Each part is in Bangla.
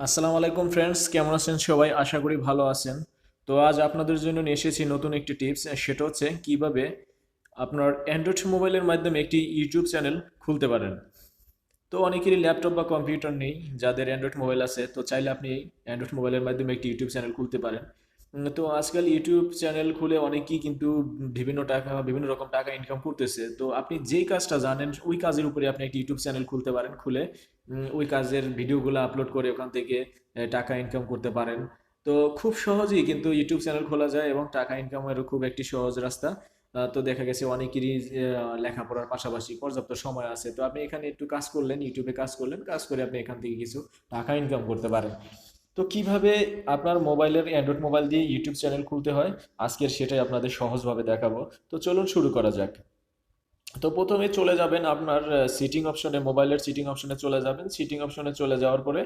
আসসালামু আলাইকুম ফ্রেন্ডস, কেমন আছেন সবাই? আশা করি ভালো আছেন। তো আজ আপনাদের জন্য নিয়ে এসেছি নতুন একটি টিপস। সেটা হচ্ছে কিভাবে আপনার অ্যান্ড্রয়েড মোবাইলের মাধ্যমে একটি ইউটিউব চ্যানেল খুলতে পারেন। তো অনেকেরই ল্যাপটপ বা কম্পিউটার নেই, যাদের অ্যান্ড্রয়েড মোবাইল আছে তো চাইলে আপনি অ্যান্ড্রয়েড মোবাইলের মাধ্যমে একটি ইউটিউব চ্যানেল খুলতে পারেন। তো আজকাল ইউটিউব চ্যানেল খুলে অনেকেই কিন্তু বিভিন্ন রকম টাকা ইনকাম করতেছে। তো আপনি যেই কাজটা জানেন ওই কাজের উপরে আপনি একটি ইউটিউব চ্যানেল খুলতে পারেন, খুলে ওই কাজের ভিডিওগুলো আপলোড করে ওখান থেকে টাকা ইনকাম করতে পারেন। তো খুব সহজেই কিন্তু ইউটিউব চ্যানেল খোলা যায় এবং টাকা ইনকামেরও খুব একটি সহজ রাস্তা। তো দেখা গেছে অনেকেরই লেখাপড়ার পাশাপাশি পর্যাপ্ত সময় আছে, তো আপনি এখানে একটু কাজ করলেন, ইউটিউবে কাজ করলেন, কাজ করে আপনি এখান থেকে কিছু টাকা ইনকাম করতে পারেন। তো কিভাবে আপনার মোবাইলের অ্যান্ড্রয়েড মোবাইল দিয়ে ইউটিউব চ্যানেল খুলতে হয় আজকের সেটাই আপনাদের সহজভাবে দেখাবো। তো চলুন শুরু করা যাক। তো প্রথমে চলে যাবেন আপনার সিটিং অপশনে, মোবাইলের সিটিং অপশনে চলে যাবেন। সিটিং অপশনে চলে যাওয়ার পরে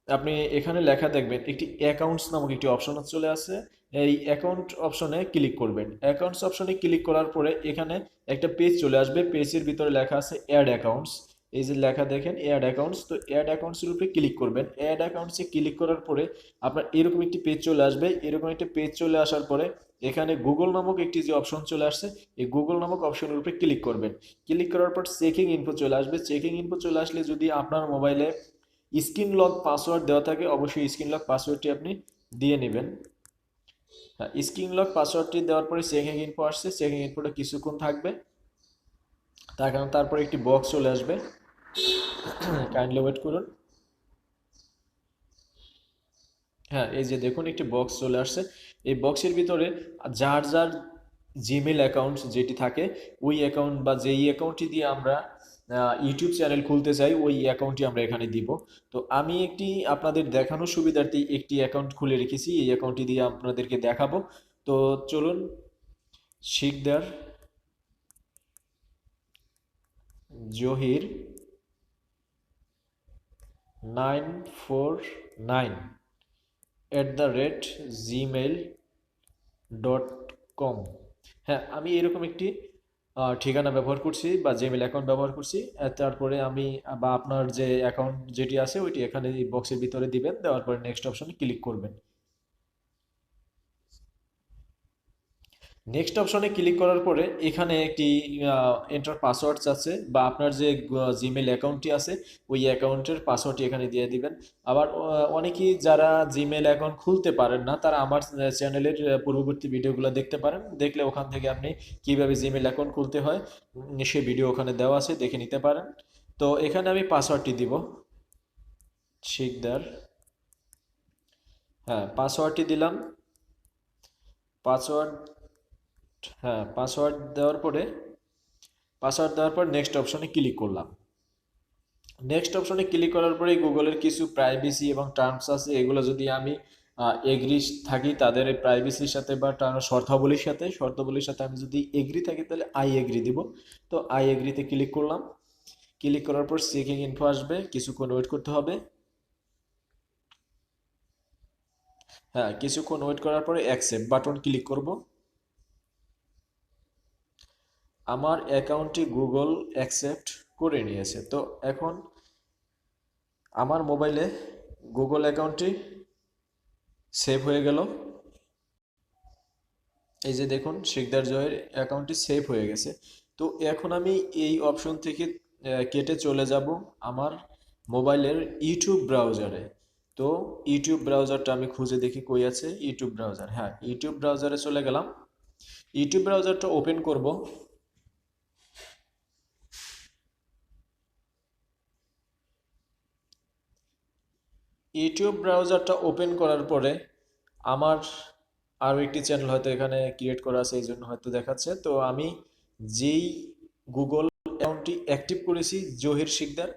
আপনি এখানে লেখা দেখবেন একটি অ্যাকাউন্টস নামক একটি অপশন চলে আসে। এই অ্যাকাউন্ট অপশনে ক্লিক করবেন। অ্যাকাউন্টস অপশনে ক্লিক করার পরে এখানে একটা পেজ চলে আসবে। পেজের ভিতরে লেখা আছে অ্যাড অ্যাকাউন্টস। এই যে লেখা দেখেন অ্যাড অ্যাকাউন্টস, তো অ্যাড অ্যাকাউন্টসের উপরে ক্লিক করবেন। অ্যাড অ্যাকাউন্টসে ক্লিক করার পরে আপনার এরকম একটি পেজ চলে আসবে। এরকম একটি পেজ চলে আসার পরে এখানে গুগল নামক একটি যে অপশন চলে আসছে, এই গুগল নামক অপশনের উপরে ক্লিক করবেন। ক্লিক করার পর চেকিং ইনফো চলে আসবে। চেকিং ইনফো চলে আসলে যদি আপনার মোবাইলে স্ক্রিন লক পাসওয়ার্ড দেওয়া থাকে, অবশ্যই স্ক্রিন লক পাসওয়ার্ডটি আপনি দিয়ে নেবেন। হ্যাঁ, স্ক্রিন লক পাসওয়ার্ডটি দেওয়ার পরে চেকিং ইনফো আসছে। চেকিং ইনফোটা কিছুক্ষণ থাকবে, তার কারণ তারপরে একটি বক্স চলে আসবে। কাইন্ডলি ওয়েট করুন। হ্যাঁ, এই যে দেখুন একটি বক্স চলে আসছে। এই বক্সের ভিতরে যার যার জিমেল অ্যাকাউন্ট যেটি থাকে, ওই অ্যাকাউন্ট বা যেই অ্যাকাউন্টটি দিয়ে আমরা ইউটিউব চ্যানেল খুলতে চাই ওই অ্যাকাউন্টটি আমরা এখানে দিব। তো আমি একটি আপনাদের দেখানোর সুবিধার্থে একটি অ্যাকাউন্ট খুলে রেখেছি, এই অ্যাকাউন্টটি দিয়ে আপনাদেরকে দেখাবো। তো চলুন, শিকদার জহির 949@gmail.com। হ্যাঁ, আমি এরকম একটি ঠিকানা ব্যবহার করছি বা জিমেল অ্যাকাউন্ট ব্যবহার করছি। তারপরে আমি বা আপনার যে অ্যাকাউন্ট যেটি আছে ওইটি এখানে এই বক্সের ভিতরে দিবেন, দেওয়ার পরে নেক্সট অপশনে ক্লিক করবেন। নেক্সট অপশনে ক্লিক করার পরে এখানে একটি এন্টার পাসওয়ার্ডস আছে, বা আপনার যে জিমেল অ্যাকাউন্টটি আছে ওই অ্যাকাউন্টের পাসওয়ার্ডটি এখানে দিয়ে দিবেন। আবার অনেকেই যারা জিমেল অ্যাকাউন্ট খুলতে পারেন না তারা আমার চ্যানেলের পূর্ববর্তী ভিডিওগুলো দেখতে পারেন, দেখলে ওখান থেকে আপনি কিভাবে জিমেল অ্যাকাউন্ট খুলতে হয় সে ভিডিও ওখানে দেওয়া আছে, দেখে নিতে পারেন। তো এখানে আমি পাসওয়ার্ডটি দিব, শিকদার। হ্যাঁ, পাসওয়ার্ডটি দিলাম। পাসওয়ার্ড, হ্যাঁ পাসওয়ার্ড দেওয়ার পর নেক্সট অপশনে ক্লিক করলাম। নেক্সট অপশনে ক্লিক করার পরে গুগলের কিছু প্রাইভেসি এবং টার্মস আছে, এগুলো যদি আমি এগ্রি থাকি তাদের প্রাইভেসির সাথে বা শর্তাবলীর সাথে আমি যদি এগ্রি থাকি তাহলে আই এগ্রি দিব। তো আই এগ্রিতে ক্লিক করলাম। ক্লিক করার পর চেকিং ইনফো আসবে, কিছুক্ষণ ওয়েট করতে হবে। হ্যাঁ, কিছুক্ষণ ওয়েট করার পরে অ্যাকসেপ্ট বাটন ক্লিক করব। আমার অ্যাকাউন্টটি গুগল অ্যাকসেপ্ট করে নিয়েছে। তো এখন আমার মোবাইলে গুগল অ্যাকাউন্টটি সেভ হয়ে গেল। এই যে দেখুন শিকদার জয়ের অ্যাকাউন্টটি সেভ হয়ে গেছে। তো এখন আমি এই অপশন থেকে কেটে চলে যাব আমার মোবাইলের ইউটিউব ব্রাউজারে। তো ইউটিউব ব্রাউজারটা আমি খুঁজে দেখি কই আছে ইউটিউব ব্রাউজার। হ্যাঁ, ইউটিউব ব্রাউজারে চলে গেলাম। ইউটিউব ব্রাউজারটা ওপেন করব। ইউটিউব ব্রাউজারটা ওপেন করার পরে আমার আরও একটি চ্যানেল হয়তো এখানে ক্রিয়েট করা আছে, এই জন্য হয়তো দেখাচ্ছে। তো আমি যেই গুগল অ্যাকাউন্টটি অ্যাক্টিভ করেছি জহির শিকদার,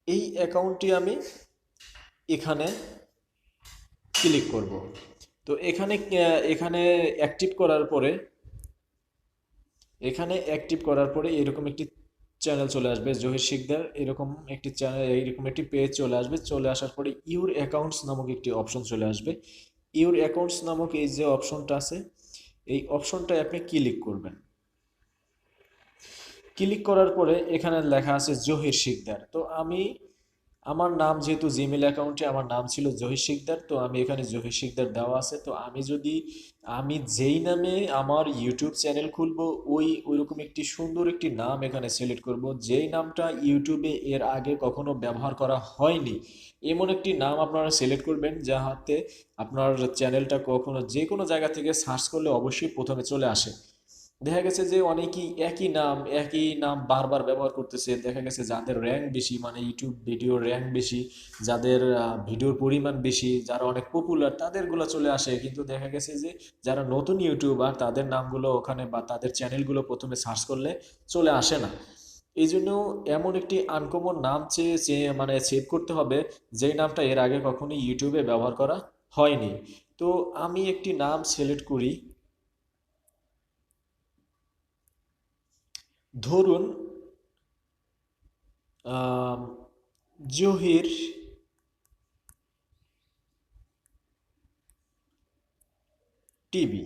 এই অ্যাকাউন্টটি আমি এখানে ক্লিক করব। তো এখানে অ্যাক্টিভ করার পরে এরকম একটি চ্যানেল চলে আসবে জহির শিকদার, এরকম একটি চ্যানেল, এরকম একটি পেজ চলে আসবে। চলে আসার পরে ইউর অ্যাকাউন্টস নামক একটি অপশন চলে আসবে। ইউর অ্যাকাউন্টস নামক এই যে অপশনটা আছে, এই অপশনটায় আপনি ক্লিক করবেন। ক্লিক করার পরে এখানে লেখা আছে জহির শিকদার। তো আমি আমার নাম যেহেতু জিমেল অ্যাকাউন্টে আমার নাম ছিল জহির শিকদার, তো আমি এখানে জহির শিকদার দেওয়া আছে। তো আমি যেই নামে আমার ইউটিউব চ্যানেল খুলবো, ওইরকম একটি সুন্দর একটি নাম এখানে সিলেক্ট করব, যেই নামটা ইউটিউবে এর আগে কখনো ব্যবহার করা হয়নি। এমন একটি নাম আপনারা সিলেক্ট করবেন যাহাতে আপনার চ্যানেলটা কখনো যে কোনো জায়গা থেকে সার্চ করলে অবশ্যই প্রথমে চলে আসে। দেখা গেছে যে অনেকেই একই নাম বারবার ব্যবহার করতেছে, দেখা গেছে যাদের র্যাঙ্ক বেশি, মানে ইউটিউব ভিডিওর র্যাঙ্ক বেশি, যাদের ভিডিওর পরিমাণ বেশি, যারা অনেক পপুলার তাদেরগুলো চলে আসে, কিন্তু দেখা গেছে যে যারা নতুন ইউটিউবার তাদের নামগুলো ওখানে বা তাদের চ্যানেলগুলো প্রথমে সার্চ করলে চলে আসে না। এই জন্য এমন একটি আনকমন নাম মানে সেভ করতে হবে, যেই নামটা এর আগে কখনো ইউটিউবে ব্যবহার করা হয়নি। তো আমি একটি নাম সিলেক্ট করি, ধরুন আম, জহির টিভি,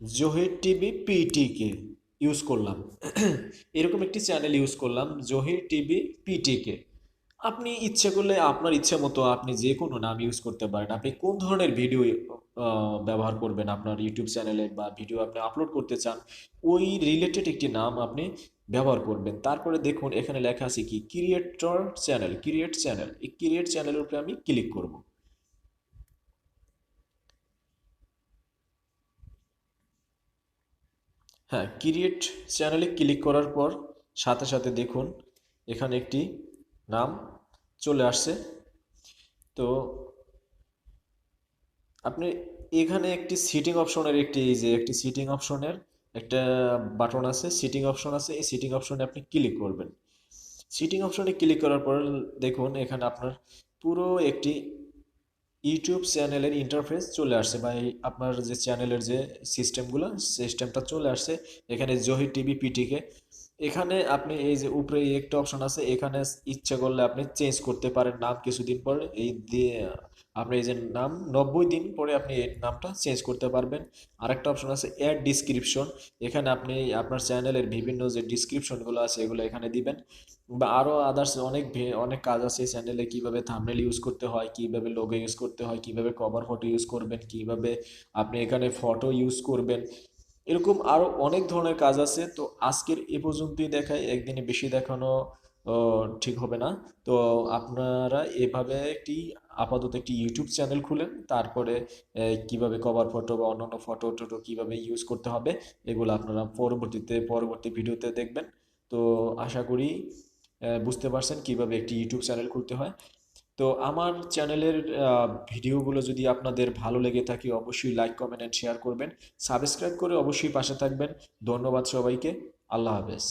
জহির টিভি পিটিকে ইউজ করলাম। এরকম একটি চ্যানেল ইউজ করলাম, জহির টিভি পিটিকে। আপনি ইচ্ছে করলে আপনার ইচ্ছে মতো আপনি যে কোনো নাম ইউজ করতে পারেন। আপনি কোন ধরনের ভিডিও ব্যবহার করবেন আপনার ইউটিউব চ্যানেলে, বা ভিডিও আপনি আপলোড করতে চান, ওই রিলেটেড একটি নাম আপনি ব্যবহার করবেন। তারপরে দেখুন এখানে লেখা আছে কি, ক্রিয়েটর চ্যানেল, ক্রিয়েট চ্যানেল। এই ক্রিয়েট চ্যানেলের উপরে আমি ক্লিক করব। হ্যাঁ, ক্রিয়েট চ্যানেলে ক্লিক করার পর সাথে সাথে দেখুন এখানে একটি নাম চলে আসছে। তো আপনি এখানে একটি সিটিং অপশনের একটি সিটিং অপশনের একটা বাটন আছে, সিটিং অপশন আছে, এই সিটিং অপশনে আপনি ক্লিক করবেন। সিটিং অপশনে ক্লিক করার পর দেখুন এখানে আপনার পুরো একটি ইউটিউব চ্যানেলের ইন্টারফেস চলে আসছে, বা আপনার যে চ্যানেলের যে সিস্টেমটা চলে আসছে। এখানে জহির টিভি পিটিকে, এখানে আপনি এই যে উপরে এই একটা অপশন আছে, এখানে ইচ্ছা করলে আপনি চেঞ্জ করতে পারেন নাম কিছুদিন পরে। এই দিয়ে আপনি এই যে নাম 90 দিন পরে আপনি এই নামটা চেঞ্জ করতে পারবেন। আরেকটা অপশন আছে অ্যাড ডিসক্রিপশন, এখানে আপনি আপনার চ্যানেলের বিভিন্ন যে ডিসক্রিপশনগুলো আছে এগুলো এখানে দিবেন। বা আরও আদার্স অনেক কাজ আছে চ্যানেলে, কিভাবে থাম্বনেল ইউজ করতে হয়, কিভাবে লোগো ইউজ করতে হয়, কিভাবে কভার ফটো ইউজ করবেন, কিভাবে আপনি এখানে ফটো ইউজ করবেন, এরকম আরো অনেক ধরনের কাজ আছে। তো আজকের এ পর্যন্তই দেখাই, একদিনে বেশি দেখানো ঠিক হবে না। তো আপনারা এভাবে আপাতত একটি ইউটিউব চ্যানেল খুলেন, তারপরে কিভাবে কভার ফটো বা অন্যান্য ফটো টটো কিভাবে ইউজ করতে হবে এগুলো আপনারা পরবর্তী ভিডিওতে দেখবেন। তো আশা করি বুঝতে পারছেন কিভাবে একটি ইউটিউব চ্যানেল খুলতে হয়। তো আমার চ্যানেলের ভিডিওগুলো যদি আপনাদের ভালো লেগে থাকে অবশ্যই লাইক কমেন্ট এন্ড শেয়ার করবেন, সাবস্ক্রাইব করে অবশ্যই পাশে থাকবেন। ধন্যবাদ সবাইকে। আল্লাহ হাফেজ।